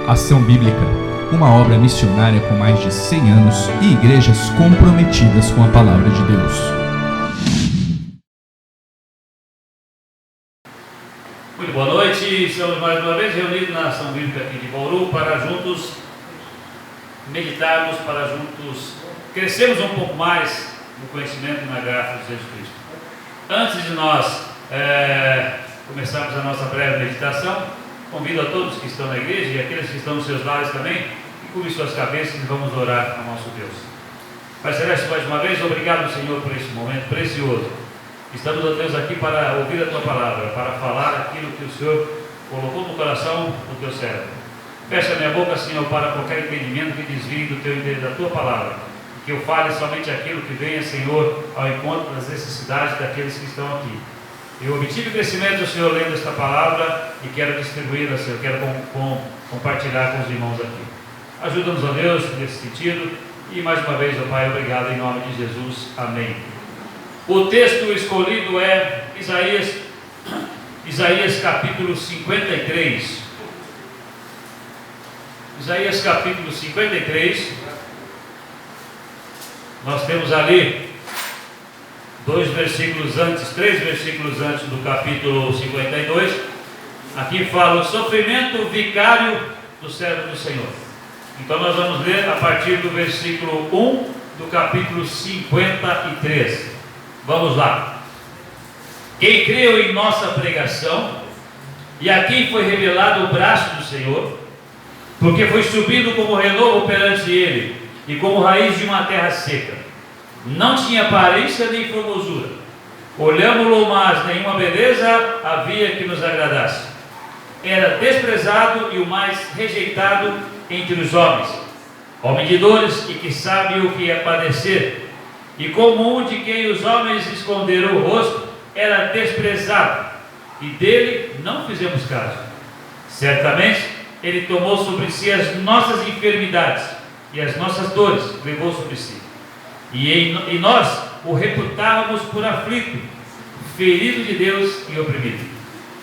Ação Bíblica, uma obra missionária com mais de 100 anos e igrejas comprometidas com a Palavra de Deus. Muito boa noite, estamos mais uma vez reunidos na Ação Bíblica aqui de Bauru para juntos meditarmos, para juntos crescermos um pouco mais no conhecimento e na graça de Jesus Cristo. Antes de nós começarmos a nossa breve meditação, convido a todos que estão na igreja e aqueles que estão nos seus lares também, que curvem suas cabeças e vamos orar ao nosso Deus. Pai Celeste, mais uma vez, obrigado, Senhor, por esse momento precioso. Estamos, ó Deus, aqui para ouvir a Tua Palavra, para falar aquilo que o Senhor colocou no coração do Teu servo. Fecha a minha boca, Senhor, para qualquer entendimento que desvie do Teu entendimento, da Tua Palavra. Que eu fale somente aquilo que venha, Senhor, ao encontro das necessidades daqueles que estão aqui. Eu obtive crescimento, Senhor, lendo esta palavra e quero distribuí-la, Senhor, quero compartilhar com os irmãos aqui. Ajuda-nos, ó Deus, nesse sentido. E mais uma vez, ó Pai, obrigado em nome de Jesus. Amém. O texto escolhido é Isaías capítulo 53. Isaías capítulo 53. Nós temos ali três versículos antes do capítulo 52. Aqui fala o sofrimento vicário do servo do Senhor. Então nós vamos ler a partir do versículo 1 do capítulo 53. Vamos lá. Quem creu em nossa pregação, e a quem foi revelado o braço do Senhor, porque foi subido como renovo perante ele, e como raiz de uma terra seca. Não tinha aparência nem formosura. Olhámo-lo, mas nenhuma beleza havia que nos agradasse. Era desprezado e o mais rejeitado entre os homens, homem de dores e que sabe o que é padecer. E como um de quem os homens esconderam o rosto, era desprezado, e dele não fizemos caso. Certamente ele tomou sobre si as nossas enfermidades, e as nossas dores levou sobre si. E nós o reputávamos por aflito, ferido de Deus e oprimido.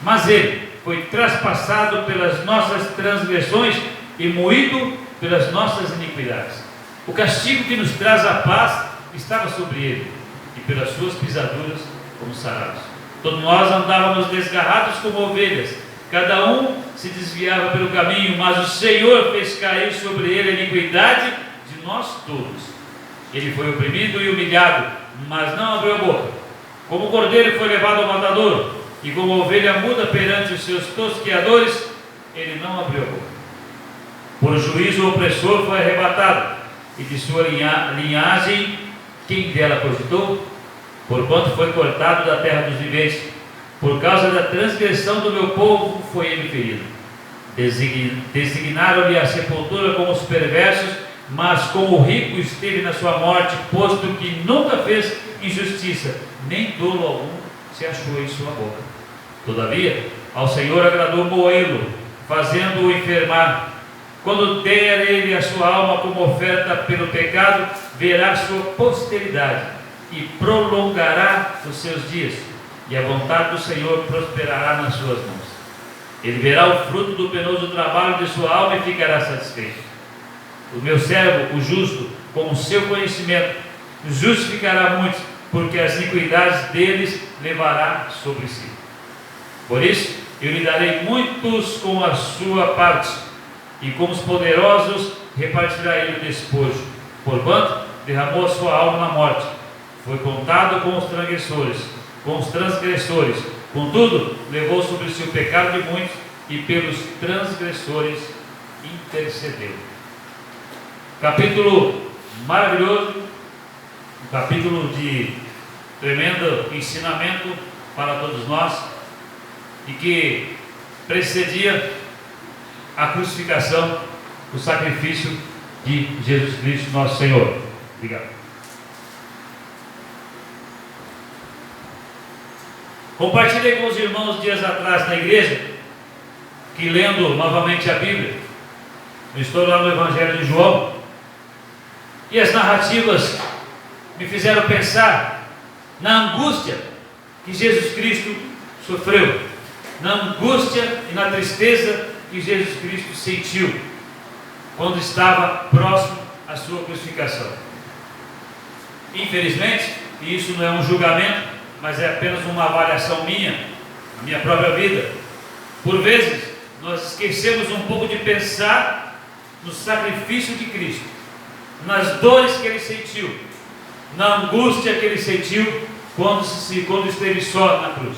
Mas ele foi traspassado pelas nossas transgressões e moído pelas nossas iniquidades. O castigo que nos traz a paz estava sobre ele, e pelas suas pisaduras fomos sarados. Todos nós andávamos desgarrados como ovelhas, cada um se desviava pelo caminho, mas o Senhor fez cair sobre ele a iniquidade de nós todos. Ele foi oprimido e humilhado, mas não abriu a boca. Como o cordeiro foi levado ao matadouro, e como a ovelha muda perante os seus tosqueadores, ele não abriu a boca. Por juízo o opressor foi arrebatado, e de sua linhagem quem dela cogitou? Porquanto foi cortado da terra dos viventes, por causa da transgressão do meu povo foi ele ferido. Designaram-lhe a sepultura com os perversos, mas com o rico esteve na sua morte, posto que nunca fez injustiça, nem dolo algum se achou em sua boca. Todavia, ao Senhor agradou moê-lo, fazendo-o enfermar. Quando der ele a sua alma como oferta pelo pecado, verá sua posteridade e prolongará os seus dias, e a vontade do Senhor prosperará nas suas mãos. Ele verá o fruto do penoso trabalho de sua alma e ficará satisfeito. O meu servo, o justo, com o seu conhecimento, justificará muitos, porque as iniquidades deles levará sobre si. Por isso, eu lhe darei muitos com a sua parte, e com os poderosos repartirá ele o despojo. Porquanto derramou a sua alma na morte, foi contado com os transgressores, contudo, levou sobre si o pecado de muitos, e pelos transgressores intercedeu. Capítulo maravilhoso, um capítulo de tremendo ensinamento para todos nós, e que precedia a crucificação, o sacrifício de Jesus Cristo, nosso Senhor. Obrigado. Compartilhei com os irmãos dias atrás na igreja, que lendo novamente a Bíblia, eu estou lá no Evangelho de João, e as narrativas me fizeram pensar na angústia que Jesus Cristo sofreu, na angústia e na tristeza que Jesus Cristo sentiu quando estava próximo à sua crucificação. Infelizmente, e isso não é um julgamento, mas é apenas uma avaliação minha, a minha própria vida, por vezes nós esquecemos um pouco de pensar no sacrifício de Cristo, nas dores que Ele sentiu, na angústia que Ele sentiu quando esteve só na cruz,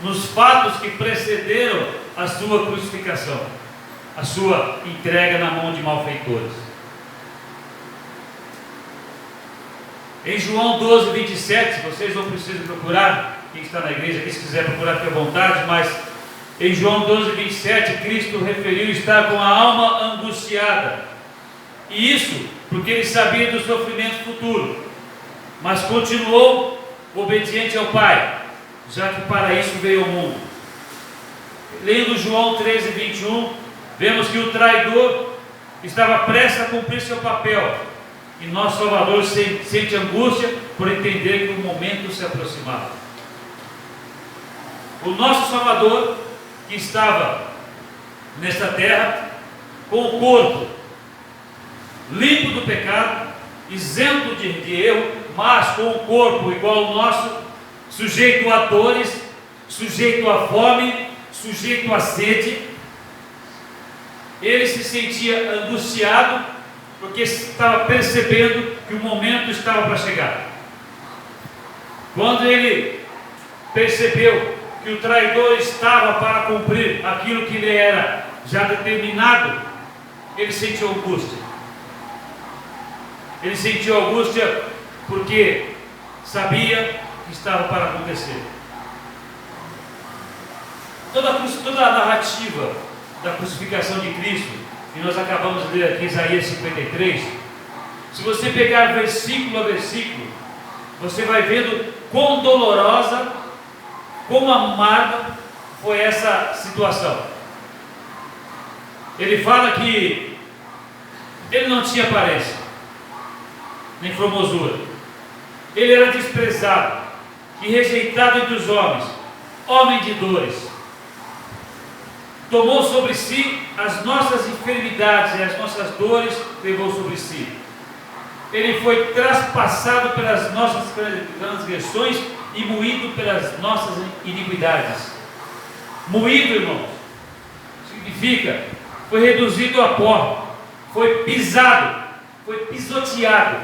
nos fatos que precederam a sua crucificação, a sua entrega na mão de malfeitores. Em João 12, 27, vocês não precisam procurar, quem está na igreja aqui, se quiser procurar, fique à vontade, mas em João 12, 27, Cristo referiu estar com a alma angustiada, e isso porque Ele sabia do sofrimento futuro, mas continuou obediente ao Pai, já que para isso veio ao mundo. Lendo João 13, 21, vemos que o traidor estava prestes a cumprir seu papel, e nosso Salvador sente angústia por entender que o momento se aproximava. O nosso Salvador, que estava nesta terra, com o corpo limpo do pecado, isento de erro, mas com o corpo igual ao nosso, sujeito a dores, sujeito à fome, sujeito à sede, ele se sentia angustiado, porque estava percebendo que o momento estava para chegar. Quando ele percebeu que o traidor estava para cumprir aquilo que lhe era já determinado, ele sentiu angústia. Ele sentiu angústia porque sabia que estava para acontecer. Toda a narrativa da crucificação de Cristo, que nós acabamos de ler aqui, Isaías 53, se você pegar versículo a versículo, você vai vendo quão dolorosa, quão amarga foi essa situação. Ele fala que ele não tinha aparência, nem formosura, ele era desprezado e rejeitado entre os homens, homem de dores, tomou sobre si as nossas enfermidades e as nossas dores levou sobre si. Ele foi traspassado pelas nossas transgressões e moído pelas nossas iniquidades. Moído, irmãos, significa foi reduzido a pó, foi pisado, foi pisoteado,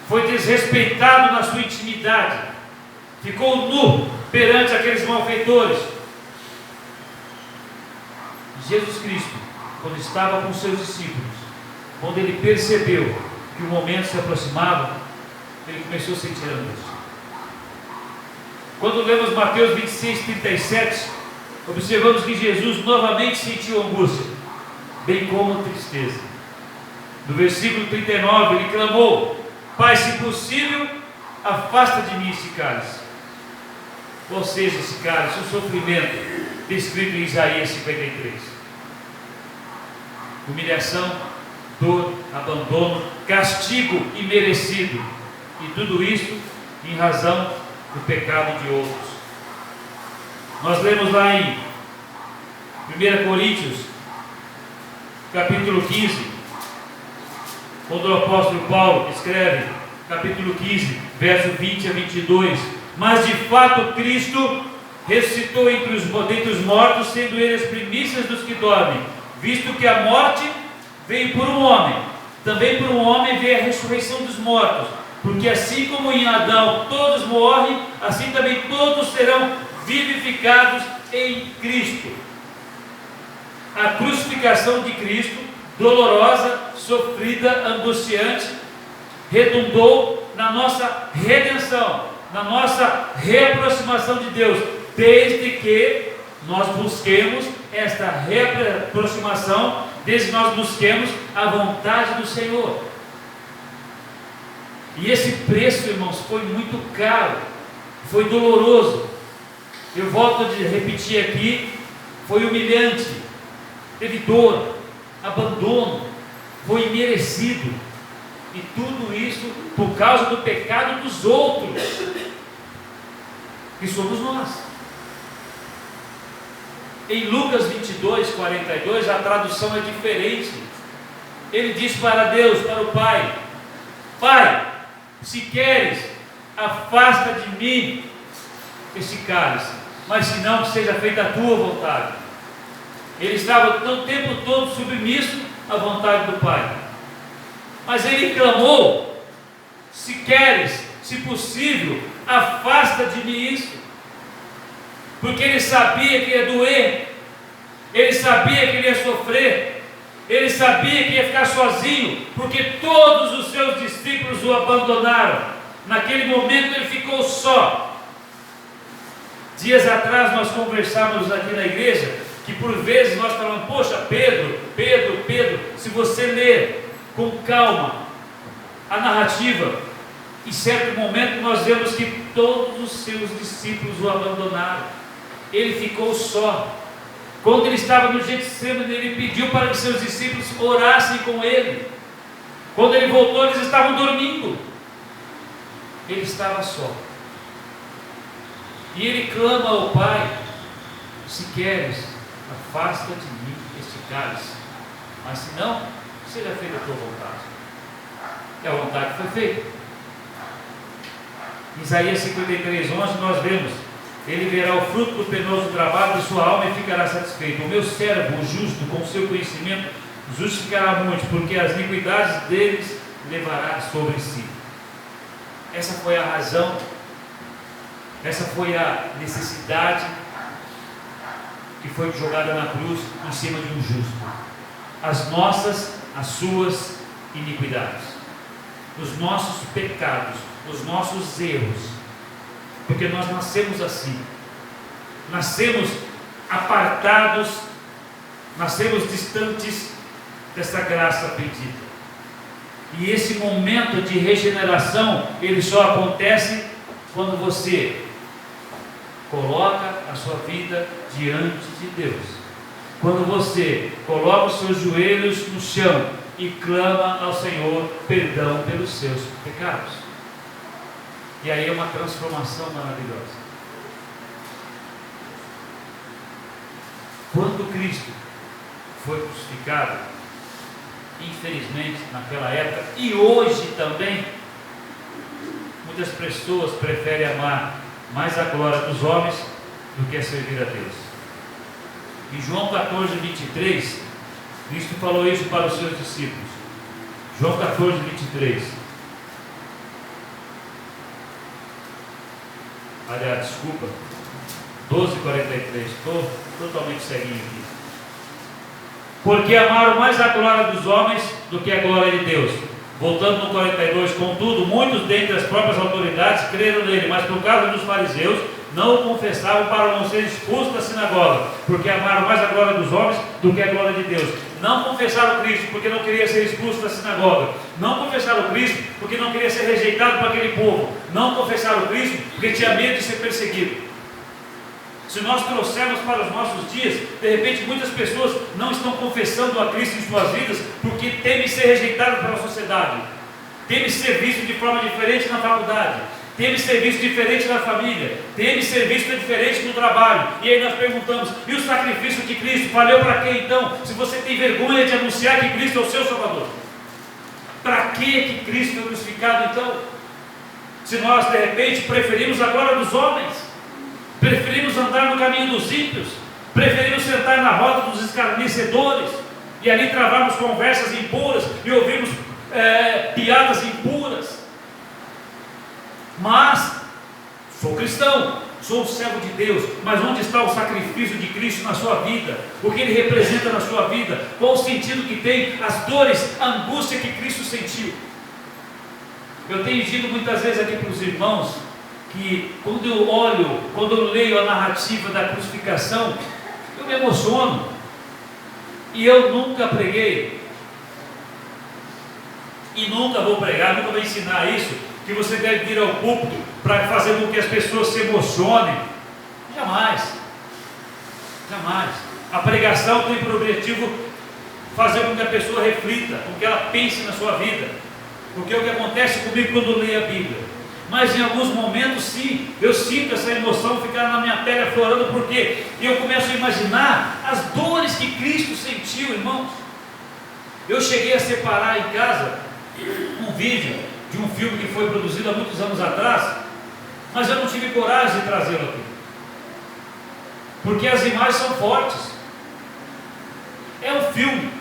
foi desrespeitado na sua intimidade, ficou nu perante aqueles malfeitores. Jesus Cristo, quando estava com seus discípulos, quando ele percebeu que o momento se aproximava, ele começou a sentir angústia. Quando lemos Mateus 26, 37, observamos que Jesus novamente sentiu angústia, bem como tristeza. No versículo 39, ele clamou: Pai, se possível, afasta de mim esse cálice. Ou seja, esse cálice, o sofrimento descrito em Isaías 53. Humilhação, dor, abandono, castigo imerecido, e tudo isso em razão do pecado de outros. Nós lemos lá em 1 Coríntios, capítulo 15, quando o apóstolo Paulo escreve, capítulo 15, verso 20 a 22, mas de fato Cristo ressuscitou entre os mortos, sendo ele as primícias dos que dormem, visto que a morte veio por um homem, também por um homem veio a ressurreição dos mortos, porque assim como em Adão todos morrem, assim também todos serão vivificados em Cristo. A crucificação de Cristo, dolorosa, sofrida, angustiante, redundou na nossa redenção, na nossa reaproximação de Deus, desde que nós busquemos esta reaproximação, desde que nós busquemos a vontade do Senhor. E esse preço, irmãos, foi muito caro, foi doloroso. Eu volto a repetir aqui, foi humilhante, teve dor, abandono, foi imerecido, e tudo isso por causa do pecado dos outros, que somos nós. Em Lucas 22, 42, a tradução é diferente. Ele diz para Deus, para o Pai: Pai, se queres, afasta de mim esse cálice, mas se não, que seja feita a tua vontade. Ele estava o tempo todo submisso à vontade do Pai, mas ele clamou: se queres, se possível, afasta de mim isso, porque ele sabia que ia doer, ele sabia que ele ia sofrer, ele sabia que ia ficar sozinho, porque todos os seus discípulos o abandonaram. Naquele momento ele ficou só. Dias atrás nós conversávamos aqui na igreja, que por vezes nós falamos: poxa, Pedro, se você ler com calma a narrativa, em certo momento nós vemos que todos os seus discípulos o abandonaram. Ele ficou só. Quando ele estava no Getsemane, ele pediu para que seus discípulos orassem com ele. Quando ele voltou, eles estavam dormindo. Ele estava só. E ele clama ao Pai: se queres, afasta de mim este cálice, mas se não, seja feita a tua vontade. É a vontade que foi feita. Em Isaías 53, 11 nós vemos: ele verá o fruto do penoso trabalho de sua alma e ficará satisfeito. O meu servo, o justo, com o seu conhecimento, justificará muitos, porque as iniquidades deles levará sobre si. Essa foi a razão, essa foi a necessidade que foi jogada na cruz em cima de um justo. As nossas, as suas iniquidades, os nossos pecados, os nossos erros, porque nós nascemos assim, nascemos apartados, nascemos distantes dessa graça bendita. E esse momento de regeneração, ele só acontece quando você coloca a sua vida diante de Deus, quando você coloca os seus joelhos no chão e clama ao Senhor perdão pelos seus pecados. E aí é uma transformação maravilhosa. Quando Cristo foi crucificado, infelizmente naquela época e hoje também, muitas pessoas preferem amar mais a glória dos homens do que a servir a Deus. Em João 14, 23, Cristo falou isso para os seus discípulos. João 14, 23. Aliás, desculpa, 12:43, estou totalmente ceguinho aqui. Porque amaram mais a glória dos homens do que a glória de Deus. Voltando no 42, contudo, muitos dentre as próprias autoridades creram nele, mas por causa dos fariseus, não o confessavam para não ser expulsos da sinagoga, porque amaram mais a glória dos homens do que a glória de Deus. Não confessaram Cristo porque não queria ser expulso da sinagoga. Não confessaram Cristo porque não queria ser rejeitado por aquele povo. Não confessaram Cristo porque tinha medo de ser perseguido. Se nós trouxermos para os nossos dias, de repente muitas pessoas não estão confessando a Cristo em suas vidas porque temem ser rejeitados pela sociedade, temem ser vistos de forma diferente na faculdade, temem ser vistos diferente na família, temem ser vistos diferente no trabalho. E aí nós perguntamos: e o sacrifício de Cristo valeu para quê então? Se você tem vergonha de anunciar que Cristo é o seu Salvador, para que Cristo foi crucificado então? Se nós de repente preferimos a glória dos homens, preferimos andar no caminho dos ímpios, preferimos sentar na roda dos escarnecedores e ali travarmos conversas impuras e ouvirmos piadas impuras. Mas sou cristão, sou um servo de Deus, mas onde está o sacrifício de Cristo na sua vida? O que ele representa na sua vida? Qual o sentido que tem as dores, a angústia que Cristo sentiu? Eu tenho dito muitas vezes aqui para os irmãos que quando eu leio a narrativa da crucificação, eu me emociono. E eu nunca preguei, e nunca vou pregar, nunca vou ensinar isso, que você deve vir ao púlpito para fazer com que as pessoas se emocionem. Jamais. Jamais. A pregação tem por objetivo fazer com que a pessoa reflita, com que ela pense na sua vida. Porque é o que acontece comigo quando eu leio a Bíblia. Mas em alguns momentos sim, eu sinto essa emoção ficar na minha pele aflorando, porque eu começo a imaginar as dores que Cristo sentiu, irmãos. Eu cheguei a separar em casa um vídeo de um filme que foi produzido há muitos anos atrás, mas eu não tive coragem de trazê-lo aqui, porque as imagens são fortes. É um filme,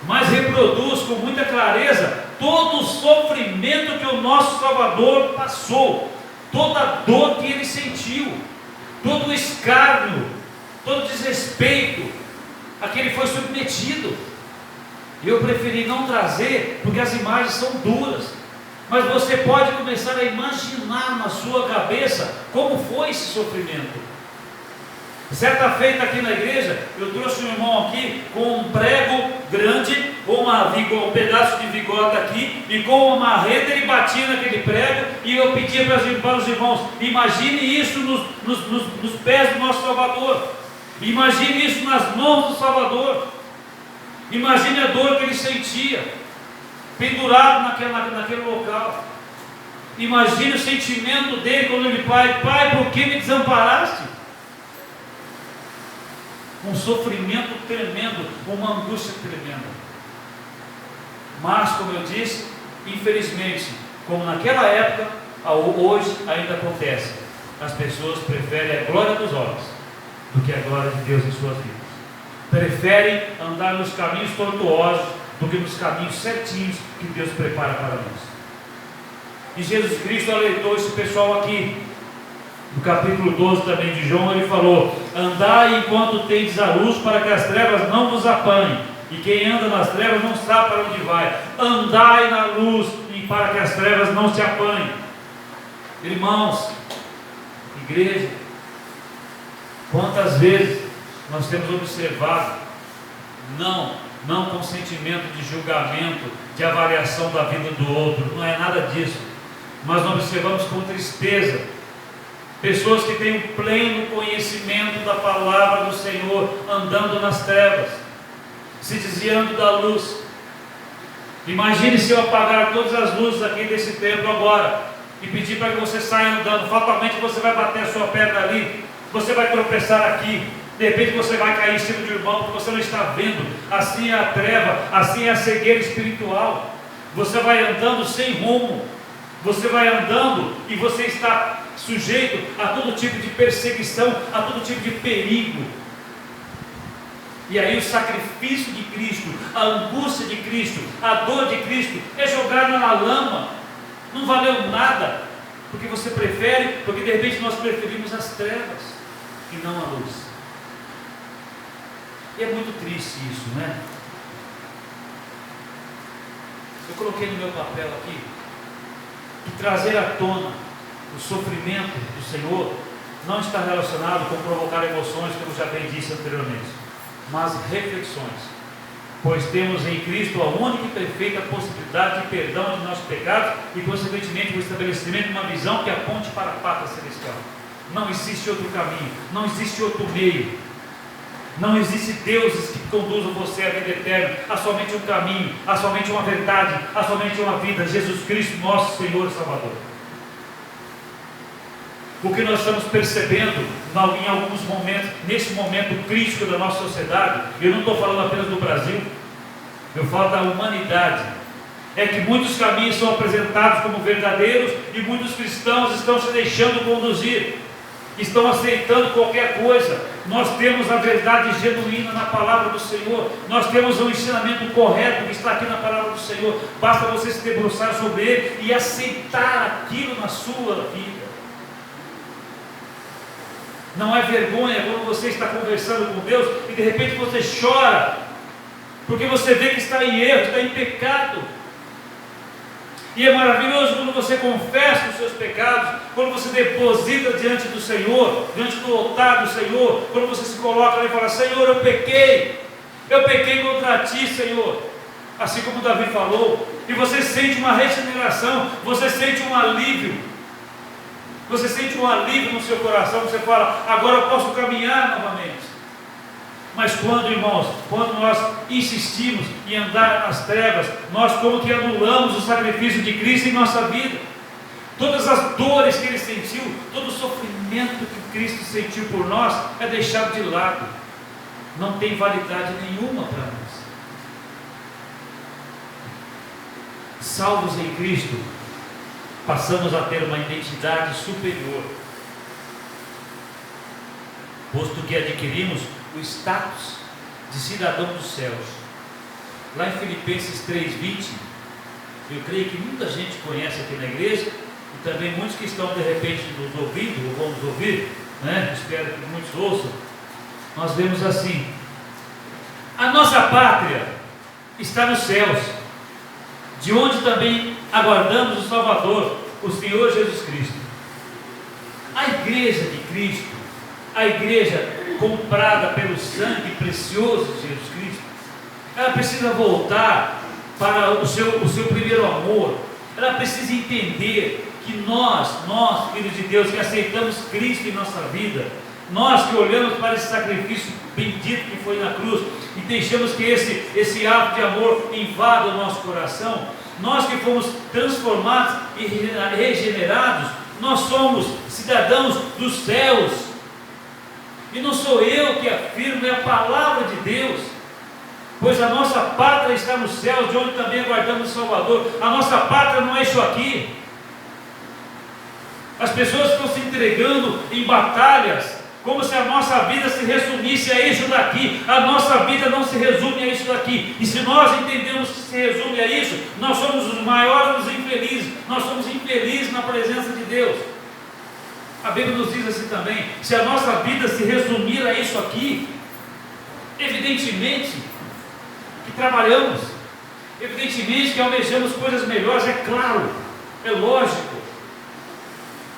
mas reproduz com muita clareza todo o sofrimento que o nosso Salvador passou, toda a dor que ele sentiu, todo o escárnio, todo o desrespeito a que ele foi submetido. Eu preferi não trazer, porque as imagens são duras, mas você pode começar a imaginar na sua cabeça como foi esse sofrimento. Certa feita aqui na igreja, eu trouxe um irmão aqui com um prego grande, com um pedaço de vigota aqui, e com uma marreta ele batia naquele prego, e eu pedia para os irmãos: imagine isso nos pés do nosso Salvador, imagine isso nas mãos do Salvador, imagine a dor que ele sentia, pendurado naquele local. Imagine o sentimento dele quando ele: pai, por que me desamparaste? Um sofrimento tremendo, uma angústia tremenda. Mas, como eu disse, infelizmente, como naquela época, hoje ainda acontece. As pessoas preferem a glória dos homens do que a glória de Deus em suas vidas. Preferem andar nos caminhos tortuosos do que nos caminhos certinhos que Deus prepara para nós. E Jesus Cristo alertou esse pessoal aqui. No capítulo 12 também de João, ele falou: andai enquanto tendes a luz, para que as trevas não vos apanhem, e quem anda nas trevas não sabe para onde vai. Andai na luz, para que as trevas não se apanhem. Irmãos, igreja, quantas vezes nós temos observado, não com sentimento de julgamento, de avaliação da vida do outro, não é nada disso, mas nós observamos com tristeza pessoas que têm um pleno conhecimento da palavra do Senhor, andando nas trevas, se desviando da luz. Imagine se eu apagar todas as luzes aqui desse templo agora, e pedir para que você saia andando. Fatalmente você vai bater a sua perna ali, você vai tropeçar aqui, de repente você vai cair em cima de um irmão, porque você não está vendo. Assim é a treva, assim é a cegueira espiritual. Você vai andando sem rumo, você vai andando e você está sujeito a todo tipo de perseguição, a todo tipo de perigo. E aí o sacrifício de Cristo, a angústia de Cristo, a dor de Cristo é jogada na lama. Não valeu nada, porque de repente nós preferimos as trevas e não a luz. E é muito triste isso, né? Eu coloquei no meu papel aqui que trazer à tona o sofrimento do Senhor não está relacionado com provocar emoções, como já bem disse anteriormente, mas reflexões, pois temos em Cristo a única e perfeita possibilidade de perdão de nossos pecados e, consequentemente, o estabelecimento de uma visão que aponte para a pátria celestial. Não existe outro caminho, não existe outro meio, não existe deuses que conduzam você à vida eterna. Há somente um caminho, há somente uma verdade, há somente uma vida: Jesus Cristo, nosso Senhor e Salvador. O que nós estamos percebendo em alguns momentos, nesse momento crítico da nossa sociedade, eu não estou falando apenas do Brasil, eu falo da humanidade, é que muitos caminhos são apresentados como verdadeiros e muitos cristãos estão se deixando conduzir, estão aceitando qualquer coisa. Nós temos a verdade genuína na palavra do Senhor, nós temos o ensinamento correto que está aqui na palavra do Senhor. Basta você se debruçar sobre ele e aceitar aquilo na sua vida. Não é vergonha quando você está conversando com Deus e de repente você chora, porque você vê que está em erro, está em pecado. E é maravilhoso quando você confessa os seus pecados, quando você deposita diante do Senhor, diante do altar do Senhor, quando você se coloca ali e fala: Senhor, eu pequei contra ti, Senhor, assim como Davi falou, e você sente uma regeneração, você sente um alívio. Você sente um alívio no seu coração, você fala: agora eu posso caminhar novamente. Mas quando, irmãos, quando nós insistimos em andar nas trevas, nós como que anulamos o sacrifício de Cristo em nossa vida. Todas as dores que Ele sentiu, todo o sofrimento que Cristo sentiu por nós, é deixado de lado. Não tem validade nenhuma para nós. Salvos em Cristo, passamos a ter uma identidade superior, posto que adquirimos o status de cidadão dos céus. Lá em Filipenses 3:20, eu creio que muita gente conhece aqui na igreja, e também muitos que estão de repente nos ouvindo, ou vão nos ouvir, né? Espero que muitos ouçam. Nós vemos assim: a nossa pátria está nos céus, de onde também aguardamos o Salvador, o Senhor Jesus Cristo. A igreja de Cristo, a igreja comprada pelo sangue precioso de Jesus Cristo, ela precisa voltar para o seu primeiro amor. Ela precisa entender que nós, filhos de Deus, que aceitamos Cristo em nossa vida, nós que olhamos para esse sacrifício bendito que foi na cruz e deixamos que esse ato de amor invada o nosso coração, nós que fomos transformados e regenerados, nós somos cidadãos dos céus. E não sou eu que afirmo, é a palavra de Deus. Pois a nossa pátria está nos céus, de onde também aguardamos o Salvador. A nossa pátria não é isso aqui. As pessoas estão se entregando em batalhas, como se a nossa vida se resumisse a isso daqui. A nossa vida não se resume a isso daqui. E se nós entendemos que se resume a isso, nós somos os maiores dos infelizes. Nós somos infelizes na presença de Deus. A Bíblia nos diz assim também: se a nossa vida se resumir a isso aqui, evidentemente que trabalhamos, evidentemente que almejamos coisas melhores, é claro, é lógico.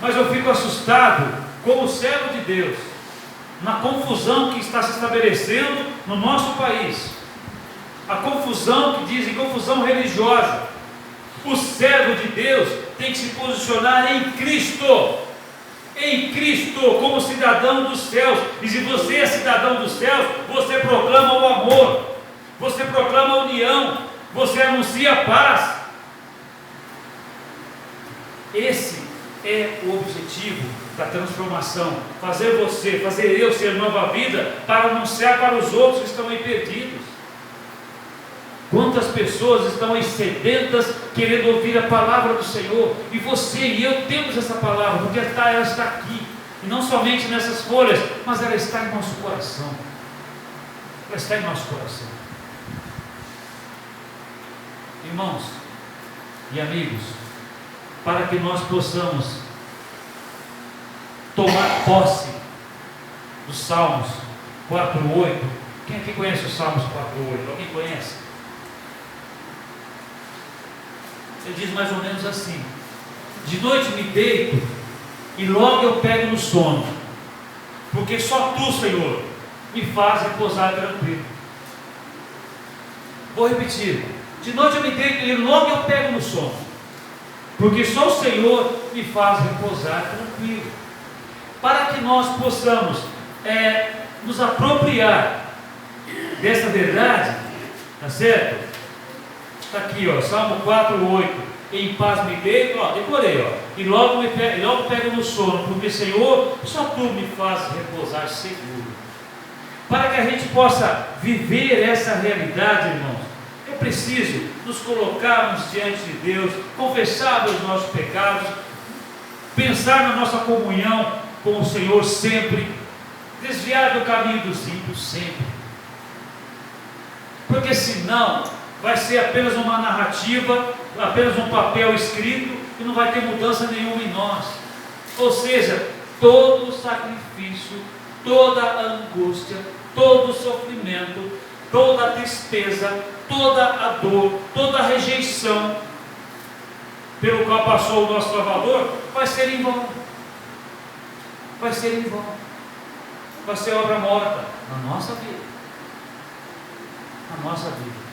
Mas eu fico assustado como servo de Deus, na confusão que está se estabelecendo no nosso país, a confusão que dizem confusão religiosa. O servo de Deus tem que se posicionar em Cristo, como cidadão dos céus. E se você é cidadão dos céus, você proclama o amor, você proclama a união, você anuncia a paz. Esse é o objetivo da transformação, fazer eu ser nova vida, para anunciar para os outros que estão aí perdidos. Quantas pessoas estão aí sedentas, querendo ouvir a palavra do Senhor, e você e eu temos essa palavra, porque ela está aqui, e não somente nessas folhas, mas ela está em nosso coração. Ela está em nosso coração. Irmãos e amigos, para que nós possamos tomar posse dos Salmos 4:8. Quem aqui conhece os Salmos 4:8? Alguém conhece? Ele diz mais ou menos assim: de noite me deito e logo eu pego no sono, porque só Tu, Senhor, me faz repousar tranquilo. Vou repetir: de noite eu me deito e logo eu pego no sono, porque só o Senhor me faz repousar tranquilo. Para que nós possamos nos apropriar dessa verdade, tá certo? Está aqui, ó, Salmo 4:8. Em paz me deito, ó, decorei, ó, e logo pego no sono, porque Senhor, só Tu me faz repousar seguro. Para que a gente possa viver essa realidade, irmãos, é preciso nos colocarmos diante de Deus, confessar os nossos pecados, pensar na nossa comunhão com o Senhor sempre, desviar do caminho dos ímpios sempre, porque senão vai ser apenas uma narrativa, apenas um papel escrito, e não vai ter mudança nenhuma em nós. Ou seja, todo o sacrifício, toda a angústia, todo o sofrimento, toda a tristeza, toda a dor, toda a rejeição pelo qual passou o nosso Salvador, vai ser em vão. Vai ser em vão. Vai ser obra morta na nossa vida. Na nossa vida.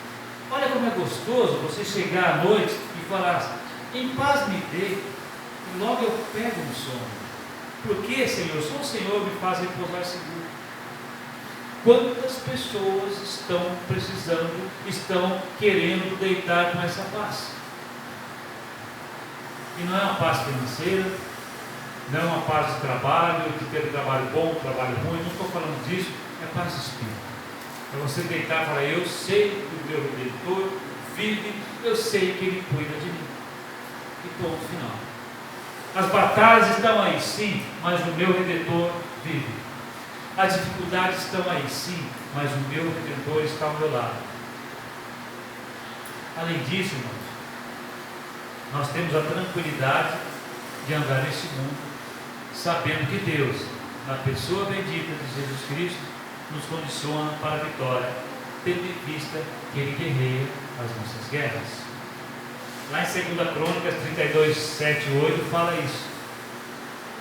Olha como é gostoso você chegar à noite e falar assim: em paz me deito e logo eu pego no sono. Por quê, Senhor? Só o Senhor me faz repousar seguro. Quantas pessoas estão precisando, estão querendo deitar com essa paz? E não é uma paz financeira, não é uma paz de trabalho, de ter um trabalho bom, um trabalho ruim, não estou falando disso, é paz de espírito. É você deitar e falar, eu sei que o meu Redentor vive, eu sei que Ele cuida de mim. E ponto final. As batalhas estão aí sim, mas o meu Redentor vive. As dificuldades estão aí sim, mas o meu Redentor está ao meu lado. Além disso, irmãos, nós temos a tranquilidade de andar nesse mundo, sabendo que Deus, na pessoa bendita de Jesus Cristo, nos condiciona para a vitória, tendo em vista que Ele guerreia as nossas guerras. Lá em 2 Crônicas 32, 7 e 8 fala isso.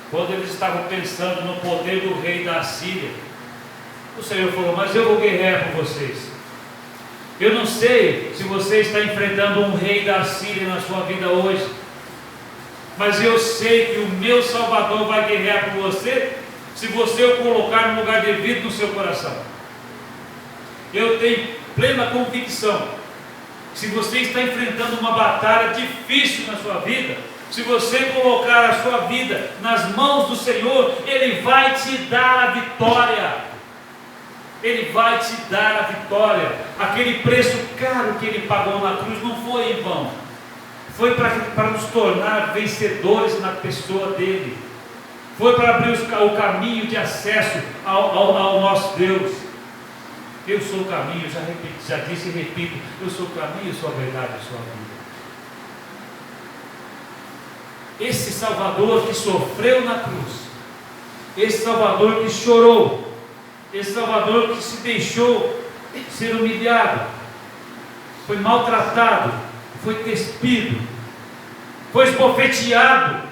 Quando eles estavam pensando no poder do rei da Assíria, o Senhor falou, mas eu vou guerrear por vocês. Eu não sei se você está enfrentando um rei da Assíria na sua vida hoje, mas eu sei que o meu Salvador vai guerrear por você, se você o colocar no lugar devido no seu coração. Eu tenho plena convicção, se você está enfrentando uma batalha difícil na sua vida, se você colocar a sua vida nas mãos do Senhor, Ele vai te dar a vitória. Ele vai te dar a vitória. Aquele preço caro que Ele pagou na cruz não foi em vão. Foi para nos tornar vencedores na pessoa dEle. Foi para abrir o caminho de acesso ao nosso Deus. Eu sou o caminho, já disse e repito, eu sou o caminho, eu sou a verdade, eu sou a vida. Esse Salvador que sofreu na cruz, esse Salvador que chorou, esse Salvador que se deixou ser humilhado, foi maltratado, foi despido, foi esbofeteado,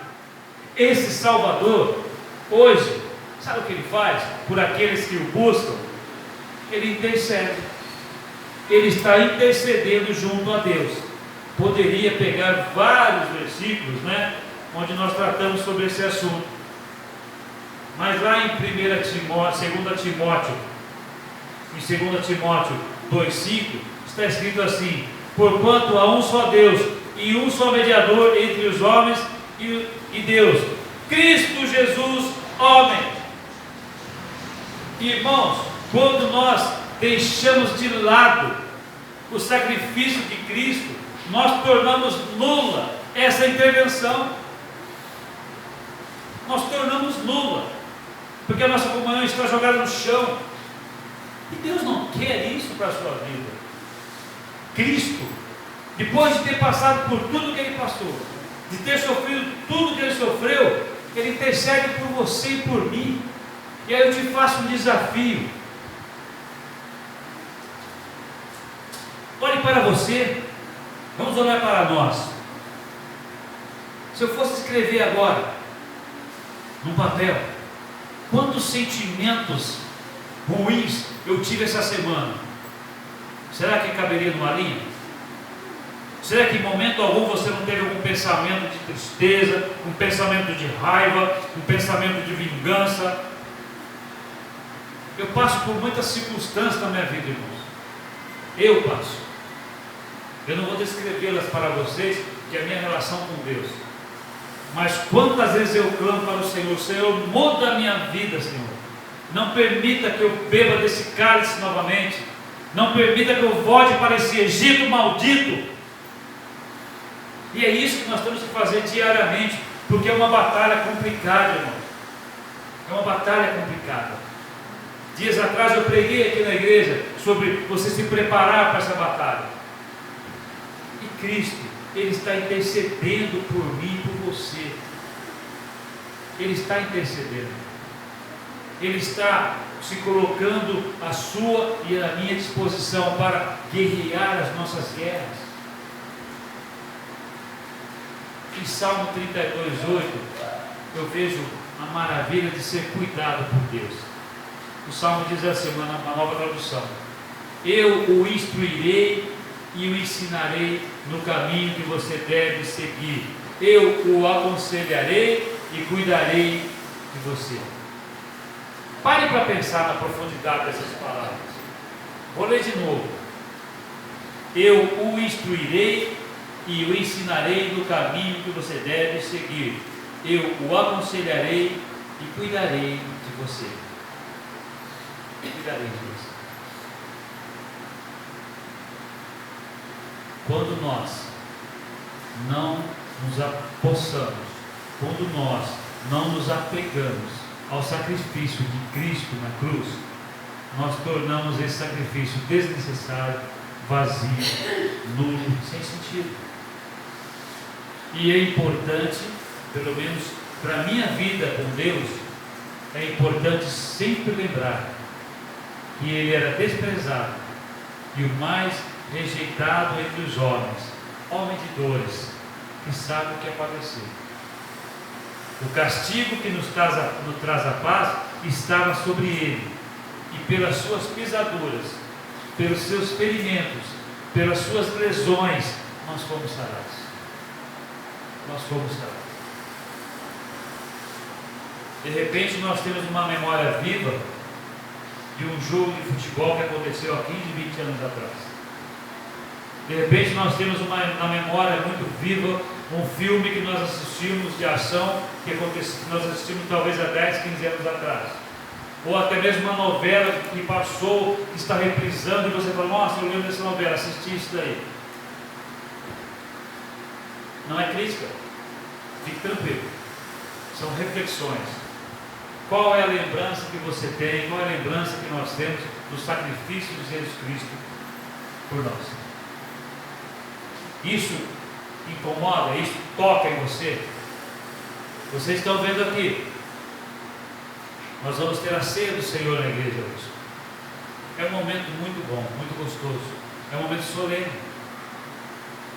esse Salvador, hoje, sabe o que Ele faz por aqueles que o buscam? Ele intercede, Ele está intercedendo junto a Deus. Poderia pegar vários versículos, onde nós tratamos sobre esse assunto, mas lá em 2 Timóteo 2,5 está escrito assim: porquanto há um só Deus e um só mediador entre os homens e Deus, Cristo Jesus, homem. Irmãos, quando nós deixamos de lado o sacrifício de Cristo, nós tornamos nula essa intervenção. Nós tornamos nula, porque a nossa comunhão está jogada no chão. E Deus não quer isso para a sua vida. Cristo, depois de ter passado por tudo que Ele passou, de ter sofrido tudo que Ele sofreu, Ele intercede por você e por mim. E aí eu te faço um desafio. Olhe para você, vamos olhar para nós. Se eu fosse escrever agora num papel, quantos sentimentos ruins eu tive essa semana, será que caberia numa linha? Será que em momento algum você não teve algum pensamento de tristeza, um pensamento de raiva, um pensamento de vingança? Eu passo por muitas circunstâncias na minha vida, irmãos. Eu passo. Eu não vou descrevê-las para vocês, que é a minha relação com Deus. Mas quantas vezes eu clamo para o Senhor: Senhor, muda a minha vida, Senhor. Não permita que eu beba desse cálice novamente. Não permita que eu volte para esse Egito maldito. E é isso que nós temos que fazer diariamente, porque é uma batalha complicada, irmão. É uma batalha complicada. Dias atrás eu preguei aqui na igreja sobre você se preparar para essa batalha. E Cristo, Ele está intercedendo por mim e por você. Ele está intercedendo. Ele está se colocando à sua e à minha disposição para guerrear as nossas guerras. Em Salmo 32:8, eu vejo a maravilha de ser cuidado por Deus. O Salmo diz assim, uma nova tradução: eu o instruirei e o ensinarei no caminho que você deve seguir. Eu o aconselharei e cuidarei de você. Pare para pensar na profundidade dessas palavras. Vou ler de novo. Eu o instruirei e o ensinarei no caminho que você deve seguir. Eu o aconselharei e cuidarei de você. Cuidarei de você. Quando nós não nos apossamos, quando nós não nos apegamos ao sacrifício de Cristo na cruz, nós tornamos esse sacrifício desnecessário, vazio, nulo, sem sentido. E é importante, pelo menos para a minha vida com Deus, é importante sempre lembrar que Ele era desprezado e o mais rejeitado entre os homens, homem de dores, que sabe o que é padecer. O castigo que nos traz a paz estava sobre Ele, e pelas suas pisaduras, pelos seus ferimentos, pelas suas lesões, nós fomos sarados. Nós fomos sarados. De repente nós temos uma memória viva de um jogo de futebol que aconteceu há 15, 20 anos atrás. De repente nós temos na memória muito viva um filme que nós assistimos de ação que nós assistimos talvez há 10, 15 anos atrás. Ou até mesmo uma novela que passou, que está reprisando, e você fala, nossa, eu lembro dessa novela, assisti isso daí. Não é crítica, fique tranquilo, são reflexões. Qual é a lembrança que você tem, qual é a lembrança que nós temos do sacrifício de Jesus Cristo por nós? Isso incomoda, isso toca em você? Vocês estão vendo aqui, nós vamos ter a ceia do Senhor na igreja hoje. É um momento muito bom, muito gostoso, é um momento solene,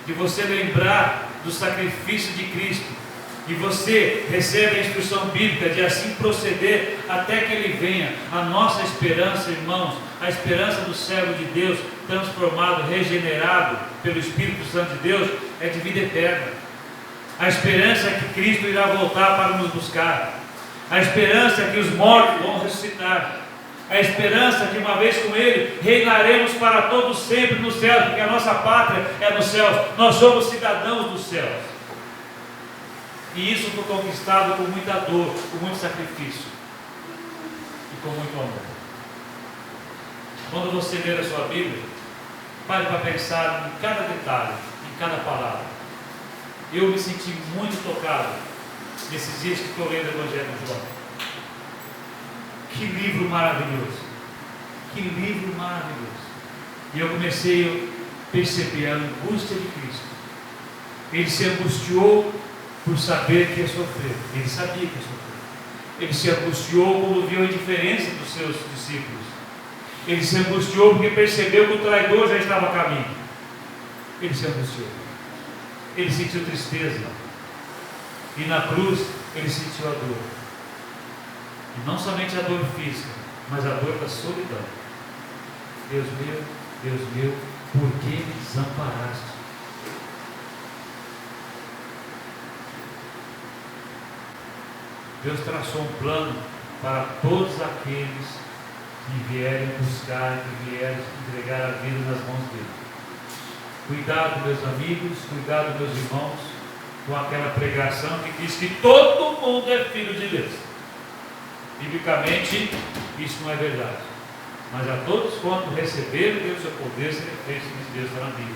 de você lembrar do sacrifício de Cristo, e você recebe a instrução bíblica de assim proceder até que Ele venha. A nossa esperança, irmãos, a esperança do servo de Deus, transformado, regenerado pelo Espírito Santo de Deus, é de vida eterna. A esperança é que Cristo irá voltar para nos buscar. A esperança é que os mortos vão ressuscitar. A esperança é que uma vez com Ele reinaremos para todos sempre nos céus, porque a nossa pátria é nos céus. Nós somos cidadãos dos céus. E isso foi conquistado com muita dor, com muito sacrifício e com muito amor. Quando você ler a sua Bíblia, pare para pensar em cada detalhe, em cada palavra. Eu me senti muito tocado nesses dias que estou lendo o Evangelho de João. Que livro maravilhoso! Que livro maravilhoso! E eu comecei a perceber a angústia de Cristo. Ele se angustiou por saber que ia sofrer. Ele sabia que ia sofrer. Ele se angustiou quando viu a indiferença dos seus discípulos. Ele se angustiou porque percebeu que o traidor já estava a caminho. Ele se angustiou. Ele sentiu tristeza. E na cruz ele sentiu a dor. E não somente a dor física, mas a dor da solidão. Deus meu, por que me desamparaste? Deus traçou um plano para todos aqueles que vierem buscar, que vierem entregar a vida nas mãos dele. Cuidado, meus amigos, cuidado, meus irmãos, com aquela pregação que diz que todo mundo é filho de Deus. Biblicamente, isso não é verdade. Mas a todos quanto receberam Deus seu poder, serem feitos de Deus na Bíblia.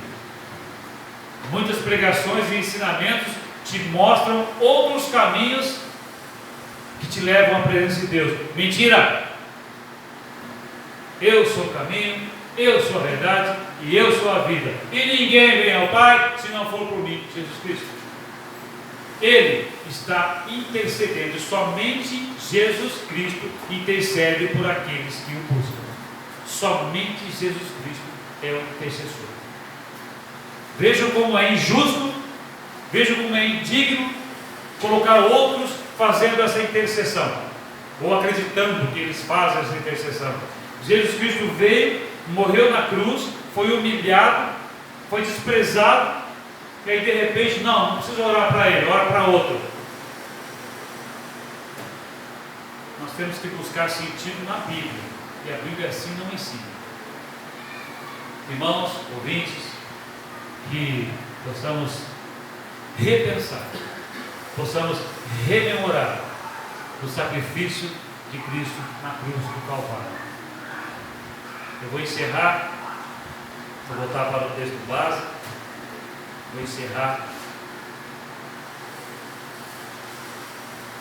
Muitas pregações e ensinamentos te mostram outros caminhos que te levam à presença de Deus. Mentira! Eu sou o caminho, eu sou a verdade e eu sou a vida. E ninguém vem ao Pai se não for por mim, Jesus Cristo. Ele está intercedendo, somente Jesus Cristo intercede por aqueles que o buscam. Somente Jesus Cristo é o intercessor. Vejam como é injusto, vejam como é indigno colocar outros fazendo essa intercessão, ou acreditando que eles fazem essa intercessão. Jesus Cristo veio, morreu na cruz, foi humilhado, foi desprezado, e aí de repente, não precisa orar para ele, ora para outro. Nós temos que buscar sentido na Bíblia, e a Bíblia assim não ensina. Irmãos, ouvintes, que possamos repensar, possamos rememorar o sacrifício de Cristo na cruz do Calvário. Eu vou encerrar, vou voltar para o texto base, vou encerrar.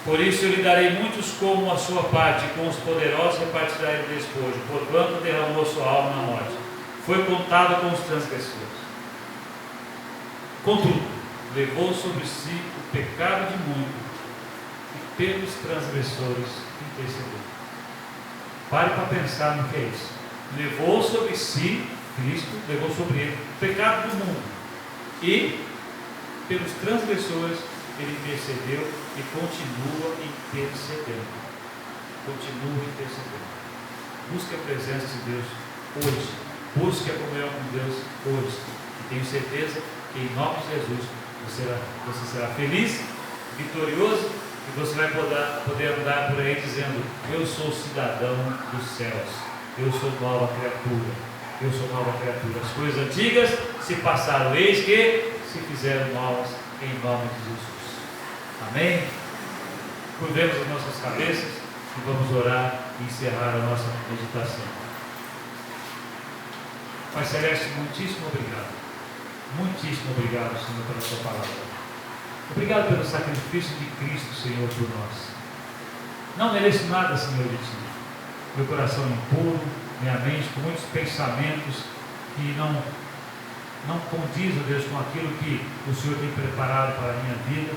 Por isso eu lhe darei muitos como a sua parte, e com os poderosos repartirá ele o despojo, porquanto derramou sua alma na morte. Foi contado com os transgressores. Contudo, levou sobre si o pecado de muitos, e pelos transgressores intercedeu. Pare para pensar no que é isso. Levou sobre si, Cristo levou sobre ele o pecado do mundo, e pelos transgressores ele intercedeu e continua intercedendo. Continua intercedendo. Busque a presença de Deus hoje. Busque a comunhão com Deus hoje. E tenho certeza que em nome de Jesus você será feliz, vitorioso, e você vai poder andar por aí dizendo: eu sou cidadão dos céus, eu sou nova criatura, eu sou nova criatura. As coisas antigas se passaram, eis que se fizeram novas em nome de Jesus. Amém? Curvemos as nossas cabeças e vamos orar e encerrar a nossa meditação. Pai Celeste, muitíssimo obrigado. Muitíssimo obrigado, Senhor, pela sua palavra. Obrigado pelo sacrifício de Cristo, Senhor, por nós. Não mereço nada, Senhor, de Ti. Meu coração impuro, minha mente com muitos pensamentos que não condiz, ó Deus, com aquilo que o Senhor tem preparado para a minha vida.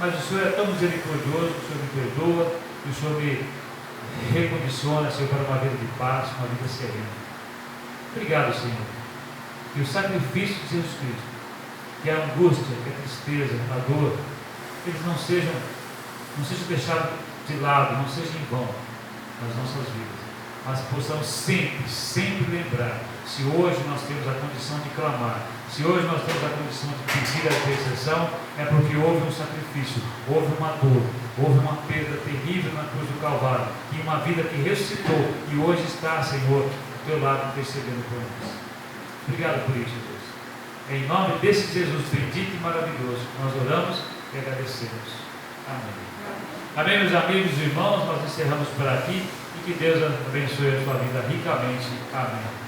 Mas o Senhor é tão misericordioso, o Senhor me perdoa, e o Senhor me recondiciona, Senhor, para uma vida de paz, uma vida serena. Obrigado, Senhor. Que o sacrifício de Jesus Cristo, que a angústia, que a tristeza, a dor, eles não sejam deixados de lado, não sejam em vão nas nossas vidas, mas possamos sempre lembrar: se hoje nós temos a condição de clamar, se hoje nós temos a condição de pedir a intercessão, é porque houve um sacrifício, houve uma dor, houve uma perda terrível na cruz do Calvário, e uma vida que ressuscitou e hoje está, Senhor, do teu lado intercedendo por nós. Obrigado por isso, Deus. Em nome desse Jesus bendito e maravilhoso, nós oramos e agradecemos. Amém. Amém, meus amigos e irmãos, nós encerramos por aqui, e que Deus abençoe a sua vida ricamente. Amém.